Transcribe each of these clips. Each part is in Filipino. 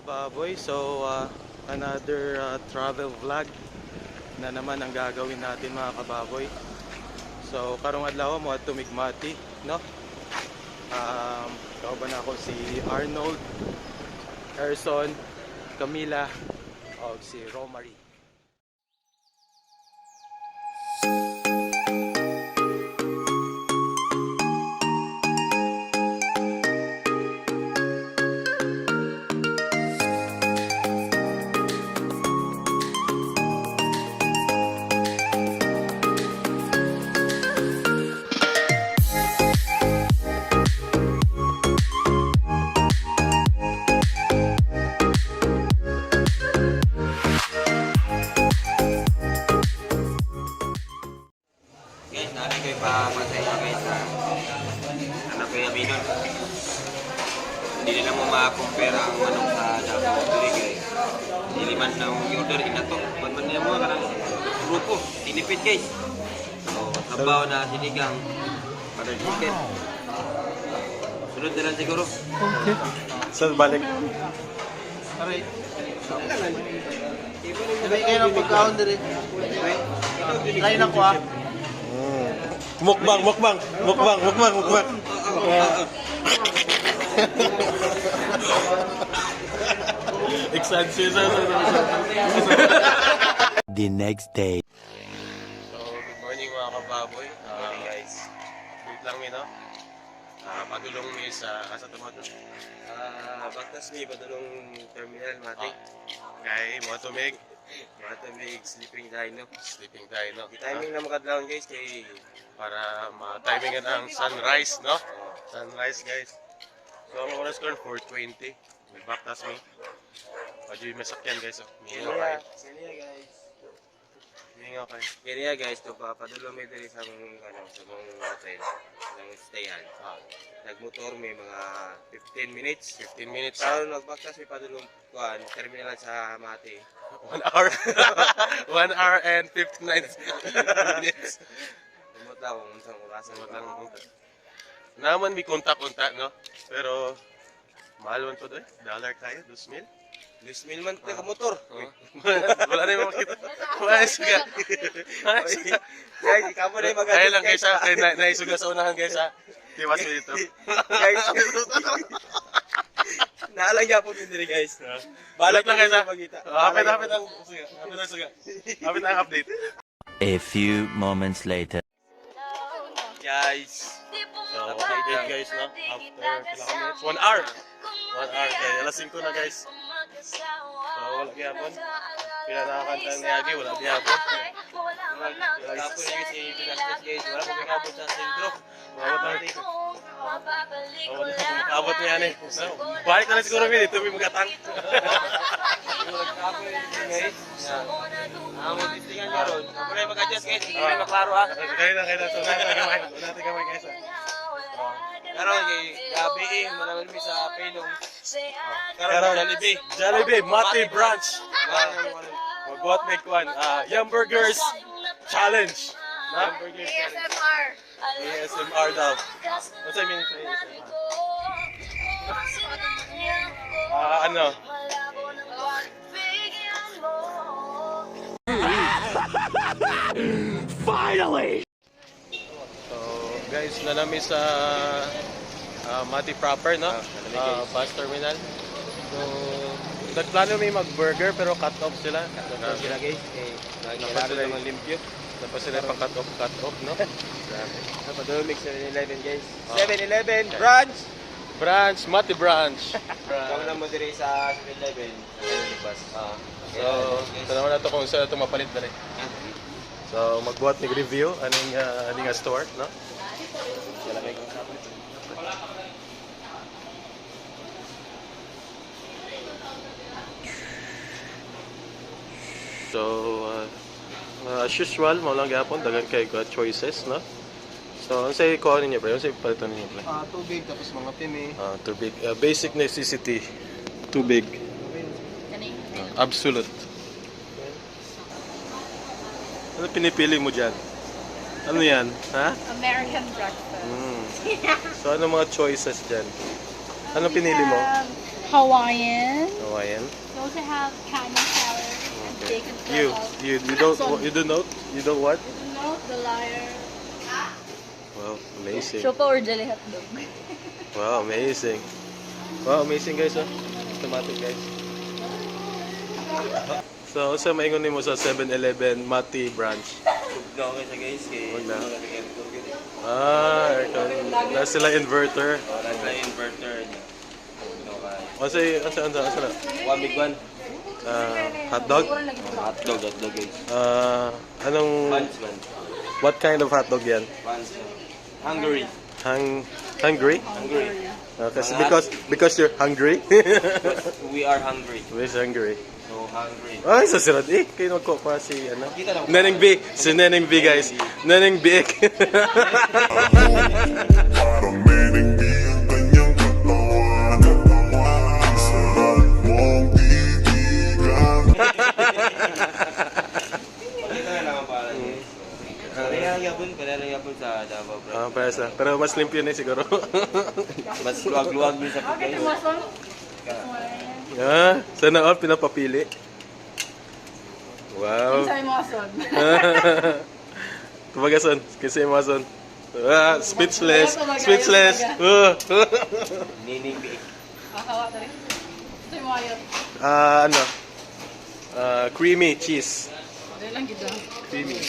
kababoy. So, another travel vlog na naman ang gagawin natin mga kababoy. So, karong adlaw mo at tumigmati, no? Kauban ako si Arnold, Erson, Camila, o si Romary. Hindi nila mo makakumpera ang manok sa Davao Diri. Hindi man na order inato. Pag man niya mo karang grupo, tinipid guys. So, sabaw na sinigang para chicken. Sunod na lang siguro. Okay. So, balik. Aray. Sabi kayo ng pagkaon diri. Try na ko ah. Mukbang. The next day. So, good morning mga kababoy. Guys, wait lang no? Padulong mi sa tumadon. Baktas mi padulong terminal mati. Kay mo tumig sleeping dino. Di timing na makadlaw guys kay para ma-timingan ang sunrise, no? Sunrise guys. So ang oras ko 4:20. May baktas mi. Pwede may sakyan guys. Mingaw kayo. Mingaw kayo. Kaya guys, to papadulong mi diri sa mong hotel, sa stayan. Nagmotor may mga 15 minutes. 15 minutes. Pero nagbaktas may padulong kuan terminal sa Mati. 1 hour. 1 hour and 59 minutes. Lumot lang kung unsang orasan lang. Naman may kontak-kontak, no? Pero mahal man po doon. $1 kayo, 2,000. 2,000 man ka motor. Wala na yung makita. Maisuga. Guys, ikaw mo na yung maganda. Kaya lang guys, naisuga sa unahan guys ha. Tiwas mo dito. Guys, naalagya po din diri guys. Balat lang guys ha. Hapit Hapit ang update. A few moments later. Guys. So, update guys, no? After ilang minutes. 1 hour. 1 hour. Kaya alas 5 na guys. So, wala gihapon. Kaya nakakanta ni Agi, wala gihapon. Tapos yung si Pinastas guys, wala po may sa sentro. Mabot na dito. Makabot niya yan eh. So, balik na lang siguro min, ito may magatang. Nagkapon yung guys. Ang mag-distingan niya ron. Ako na yung mag-adjust guys, hindi na maklaro ha. Kaya na. So, natin kamay guys. Pero gabi malaman mo sa Pinong. Karon Jollibee, Mati Branch. Magbuhat may kuan. Yum Burgers Challenge. ASMR. ASMR daw. What's I mean? Ano? Finally! So, guys, nanami sa Mati proper, no? Bus terminal. So, nagplano may mag-burger pero cut off sila. Tapos sila guys, Dapat sila yung limpyo. Tapos sila pa cut off, no? Napadulumig 7-Eleven guys. 7-Eleven branch! Branch, Mati Branch. Kami na mo diri sa 7-Eleven. So, tanaw na to kung saan ito mapalit na rin. So, magbuhat nag-review aning store, no? So, as usual, maulang gapon, dagan kay choices, no? So, ano sa'yo kuha ninyo, pre? Ano sa'yo palitan ninyo, pre? Tubig tapos mga pimi. Tubig. Basic necessity. Tubig. Absolute. Ano pinipili mo dyan? Ano yan? Ha? American breakfast. So, ano mga choices dyan? Ano pinili mo? Hawaiian. Hawaiian. We also have caramel salad and Okay. bacon You don't what? No, the liar. Wow, amazing. Sopa or jelly hotdog. Wow, amazing. Wow, amazing guys, oh. Tomato guys. So, sa maingon mo sa 7-Eleven Mati branch. Okay sa guys, kay Wag na. Aircon. Na sila inverter. wala na inverter niya. Asa na? One big one. Hotdog? Hotdog guys. Anong Buns man. what kind of hotdog yan? Buns. Hungary. Hungry? Hungry. Kasi because you're hungry. We are hungry. Where's hungry? So hungry. Ay, sa sirad kayo nagko pa si ano? Kita lang. Neneng B, si Neneng B guys. Neneng B. Parang mening di ang kanyang katawan. Ang sarap mong titigan. Pakita na lang ang pangalan guys. Kaya yapon sa Davao bro. Pesa. Pero mas limpyo na siguro. Mas luwag-luwag din sa Okay, pagkain. tumasong. Sana all pinapapili. Wow. Sa mo ason. Kumagason, kasi mo son. Speechless. Nining bi. Akawa ta rin. Sa mo ayot. Ano? Creamy cheese. Dili lang gid. Creamy.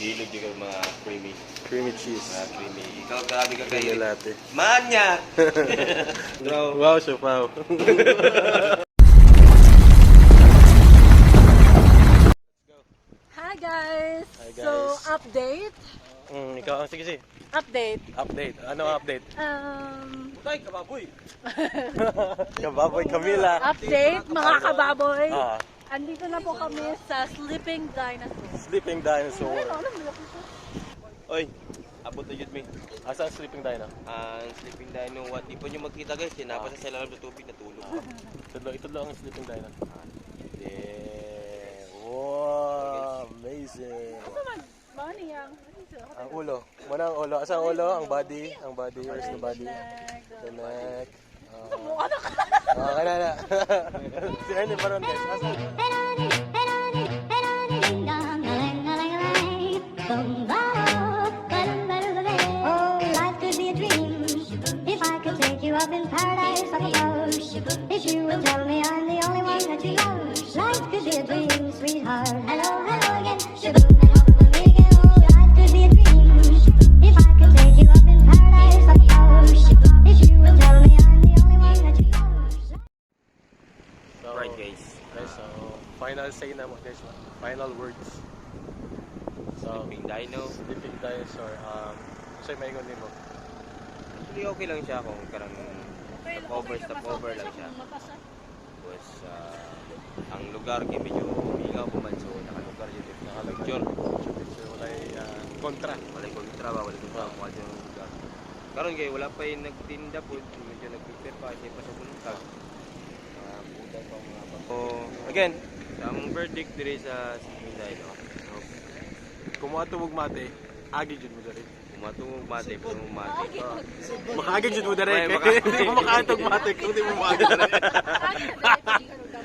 Hilog yung mga creamy. Creamy cheese. Mga creamy. Ikaw grabe ka Creamy kayo. latte. Manya! Bro. Wow, Shopaw. Hi guys. Hi, guys. So, update. Ikaw, sige. Update. Update. Ano update? Tay, kababoy. Kababoy Camila. Update mga kababoy. Ah, Andito na po kami sa Sleeping Dinosaur. Sleeping Dinosaur. Ano mo Oy, abot na yun mi. Asa ang Sleeping Dino? Ang sleeping dino, what? Di po nyo magkita guys, tinapos sa ilalim ng tubig na tulog. Ito lang ang Sleeping Dino. Yeah. Wow, amazing. Money yang. Ang ulo. Muna ang ulo. Asa ang ulo? Ang body. Where's the body? The neck. Kaya na. Si Ernie Baron guys. Asa? Oh, life could be a dream if I could take you up in paradise up above. If you would tell me I'm the only one that you love, life could be a dream, sweetheart. Hello, hello again. Shaboom, hello, me again. Oh, life could be a dream if I could take you up in paradise up above. If you would tell me I'm the only one that you love. So, Right guys. So, final say na mo guys. Final words. So, Sleeping dino. Sleeping Dinosaur. Sa'yo may ingon mo. Actually okay lang siya kung karang stopover lang siya. Tapos ang lugar kay medyo ilaw po man, so nakalugar yun. Nakalugar. So, walay kontra. Walay kontra ba, walay kontra mo yung lugar. Karon kay wala pa yung nagtinda po, medyo nag-prepare pa kasi pa sa buntag. Buntag pa mga pa. So, again, sa among verdict diri sa Sleeping Dino. So, Kumuha mate, agi jud mo dali. kumatungog mate, puro mate. Makaagi jud mo dali. Ay, Hindi mo makaatog mate kung di mo maagi dali.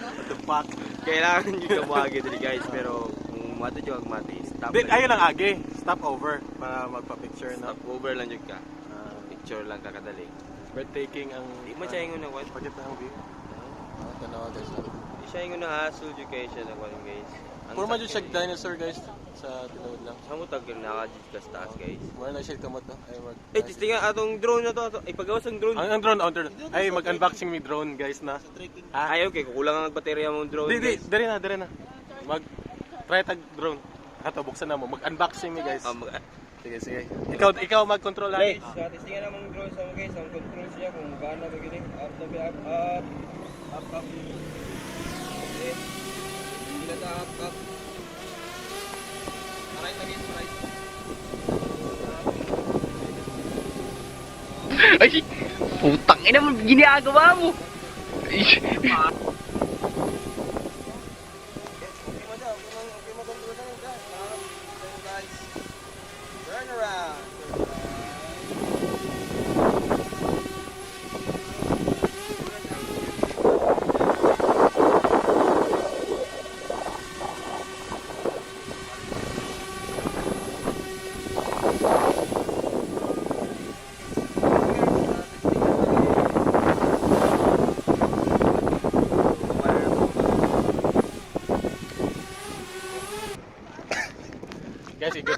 What the fuck? Kailangan nyo ka buhagi dali guys, pero kung mate nyo ang mate, stop Di, lang. ayun lang agi. Stop over para magpa-picture na. Stop over lang nyo ka. Picture lang kakadali. Breathtaking ang... Di mo siya yung nagwan. Pagkat na ang view. Tanawa guys. Di siya yung nahasol nyo kayo siya nagwan guys. Puro man dyan siya dinosaur guys. Sa tinawad lang. Sa mo tag nakadit ka sa taas guys. Mura na siya kamot no. Ay mag... Tistingan atong drone na to. Ay pagawas ang drone. Ang drone, ang drone. Ay mag-unboxing mi drone guys na. Ay okay, kukulang ang baterya mong drone Di, guys. dire na. Try tag drone. Ato buksan na mo. Mag-unboxing mi guys. Sige. Ikaw mag-control lang. Guys, tistingan namang drone sa mo guys. Ang control siya kung gaano ba gini. Up. Okay. Hindi na ta up. Right again, right. Ay, putang ina mo, ginagawa mo. Turn around.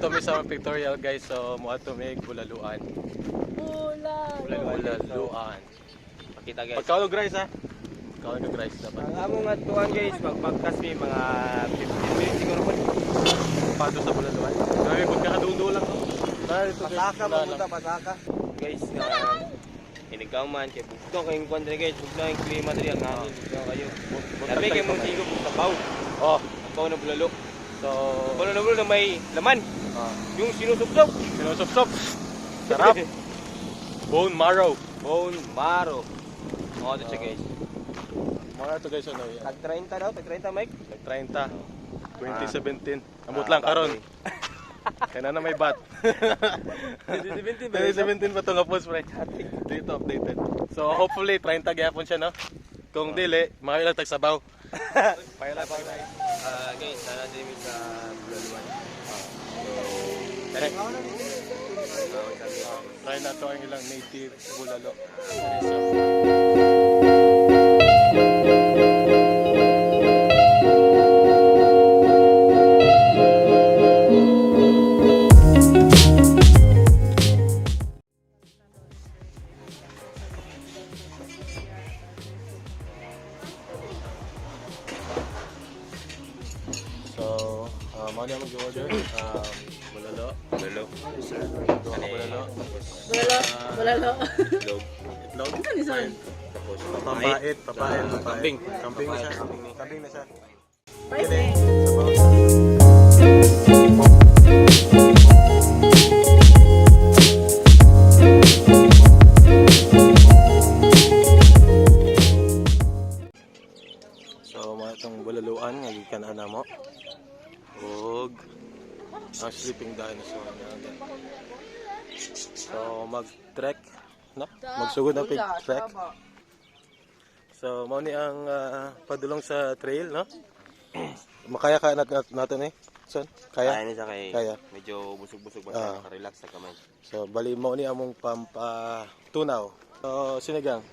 mi sa pictorial guys, so mo ato mig bulaluan. Bulaluan. Pakita guys. Pagkaulog rice ha. Pagkaulog rice dapat. Ang among atuan guys, magpagkas mi mga 15 minutes siguro po. Pado sa bulaluan. Dami pud kakadundo lang. Dahil ito Pasaka mabuta, pasaka. Guys, nga inigaw man kay bugto kay kwan diri guys, bugto ang klima diri ang hangin bugto kayo. Labi kay mo siguro sa baw. Oh, Baw na bulalo. so Bulalo na bulalo na may laman. ah, Yung sinusubsob. sinusop-sop. Sarap. Bone marrow. Bone marrow. Oh, ito siya guys. Mga ito guys ano yan. Tag 30 daw, tag 30 Mike. Nag 30. 2017. Amot lang karon. Kaya na may bat. 2017 2017 pa ito nga post pre. Dito updated. So hopefully 30 gyapon siya no. Kung dili, mga ilang tagsabaw. Paila pa guys. Guys, sana din mi sa bulaluan. Try na to ang ilang native bulalo. So, mo na mag-order. Bulalo. Bulalo. Ano bulalo? Bulalo. Log. Itlog. Ano yun? Tapos Papait. Kambing. Kambing na siya. Kambing na siya. Pricing. Sabaw siya. So, mga itong bulaluan, ngagikan na mo. Ug ang sleeping dinosaur niya. So, mag-trek, no? Magsugod na pig-trek. So, mao ni ang padulong sa trail, no? Makaya ka natin eh. Son, kaya kaya? ni sa kay Kaya. medyo busog-busog ba Ah. naka-relax sa kamay. So, bali mo ni among pampatunaw. So, sinigang.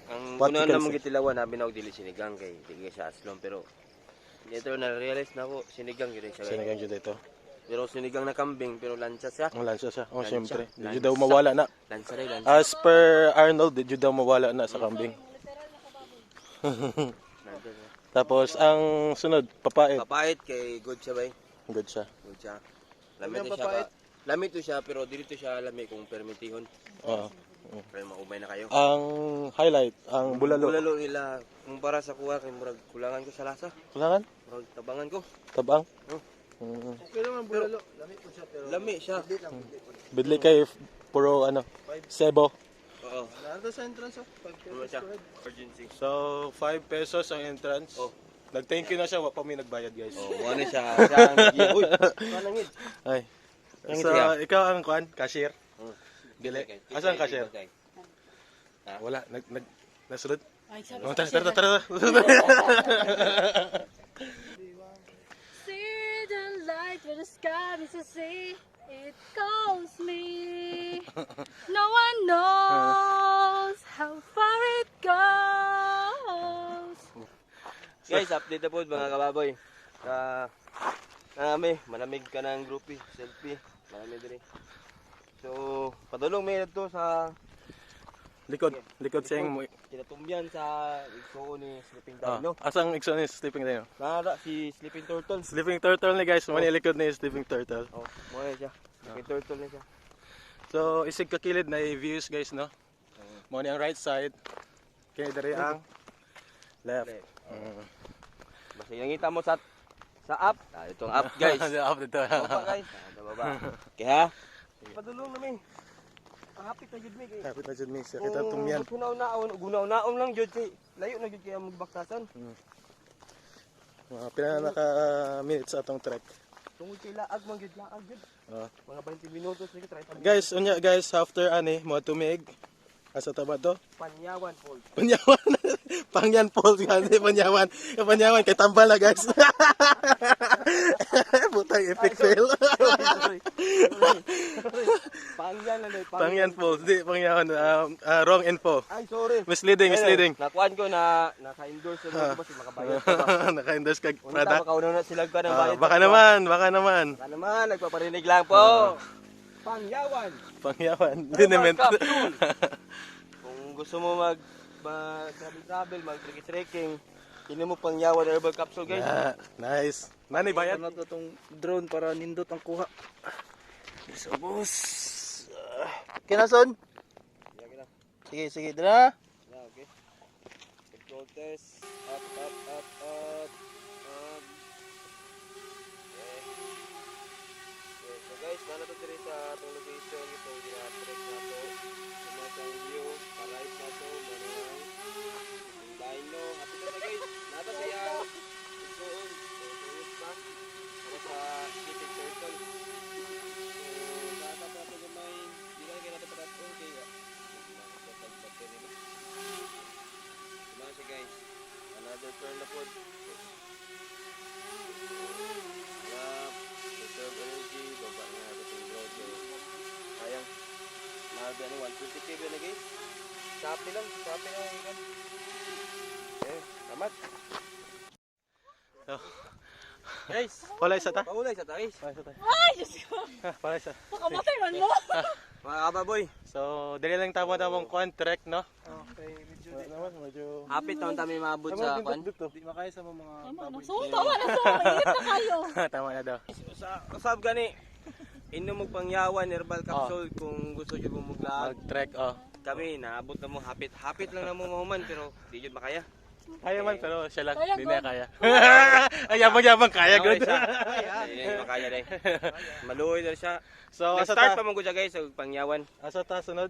Ang What una you can na mong say? gitilawan namin ako dili sinigang kay dili siya aslom pero dito na realize na ako sinigang gyud siya. Sinigang dito ito. Pero sinigang na kambing pero lansa siya. Ang lansa siya. Oh, Lansa. syempre. Di Lansa. daw mawala na. Lansa rin lansa. As per Arnold, di daw mawala na sa kambing. Tapos, ang sunod, papait. Papait kay good siya bay. Good siya. Good siya. Lamit to siya. Lamit to siya pero dili to siya lami kung permitihon. Oo. Kaya maubay na kayo. Ang highlight, ang bulalo. Bulalo nila kumpara sa kuha kay murag kulangan ko sa lasa. Kulangan? Murag tabangan ko. Tabang? Oh. Pero man bulalo, lami po siya pero Lami siya. Bidli kay puro ano, sebo. Oo. nando sa entrance of 5 Ano siya? Emergency. So, 5 pesos ang entrance. Oh. Nag-thank you na siya, wa pa may nagbayad guys. Oh, ano siya? Siya ang naging. Uy, manangid. Ay. Ang So, siya. ikaw ang kwan, cashier. Dili. Okay. Asan ang cashier? Okay. Wala, nasunod. Ay, sabi Oh, sa tara. See the light where the sky is a sea. It calls me. No one knows how far it goes. Guys, update na po mga kababoy. Malamig ka ng groupie, selfie. Malamig din. So, padulong may to sa Likod siyang mo. tinatumyan sa igsoon ni Sleeping Dino. Asang ikso ni Sleeping Dino? Nara si Sleeping Turtle. Sleeping Turtle ni guys, mo ni likod ni Sleeping Turtle. Oh, mo siya. Sleeping Turtle na siya. So, isig kakilid na views guys, no? Mo ni ang right side. Kini diri ang left. Basta nakita mo sa up. Ito ang up, guys. Up dito. Baba, guys. Baba. Okay ha? Padulong namin. Hapit na jud mi kay. Kapit na dyan, miss. Kita tumyan. Gunaw-naon lang jud kay. Layo na jud kay ang magbaktasan. Pila naka minutes atong trek. Tungod kay laag man jud laag jud. Ah. Mga 20 minutos ni try ta. Guys, unya guys, after ani mo tumig. Asa tama to? Panyawan Falls. Panyawan. Pangyan Falls kasi Panyawan. Panyawan kay tambal na guys. Putang epic fail. Pangyan na dahil. Pangyan Falls, di Pangyawan. Wrong info. Ay, sorry. Misleading. Nakuan ko na naka-endorse na ko si makabayad ka ba? Naka-endorse kag Unta product. makauna na sila ka ng bayad. Baka naman. Baka naman, nagpaparinig lang po. Pangyawan. Pangyawan. Liniment. Kung gusto mo travel, mag-trekking, ini mo Pangyawan herbal capsule guys. Nice. Nani bayad? Ano to tong drone para nindot ang kuha. So, boss. Kinason? Sige, dira. Yeah, okay. Control test. Up. Okay. So guys, nana to diri sa atong location itong gina-trek na to. Sumasang view, parais na to, manang dino. Happy na guys. Nata saya. Doon. Tuyos pa. Para sa Pacific Circle. So, nata pa ito gamay. Di lang kayo natin patatong kaya. Diba siya guys? Another turn na po. Conserve energy. Baba na natin itong growth. So, sayang. Mahal ba 120 kb na guys? Shopee lang ikan. Okay, tamat. Guys, Wala isa ta? paulay sa guys. Ay, Diyos ko. Wala isa. Makamatay man mo. Mga kababoy, So, dili lang tamo contract, no? Okay, Medyo hapit naman kami maabot sa kwan. Di makaya sa mga Tama na. So, tama na. So, mainit na kayo. tama na daw. Usab gani. Inom mo Pangyawan herbal capsule kung gusto niyo bumuglaag. Mag-trek, Kami naabot na mo hapit lang na mo mahuman pero di jud makaya. Kaya man, pero siya lang, Kaya, hindi na God. kaya. Ay, yabang kaya, Okay good. siya. Hindi makaya dai. Maluoy na siya. So, asa Start ta? pa mo gud guys sa Pangyawan. Asa ta sunod?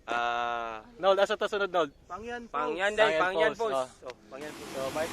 Ah, Nold, asa ta sunod, Nold? Pangyan. Pangyan dai, Pangyan Pangyan Falls, Falls. Oh, Pangyan Falls. So, may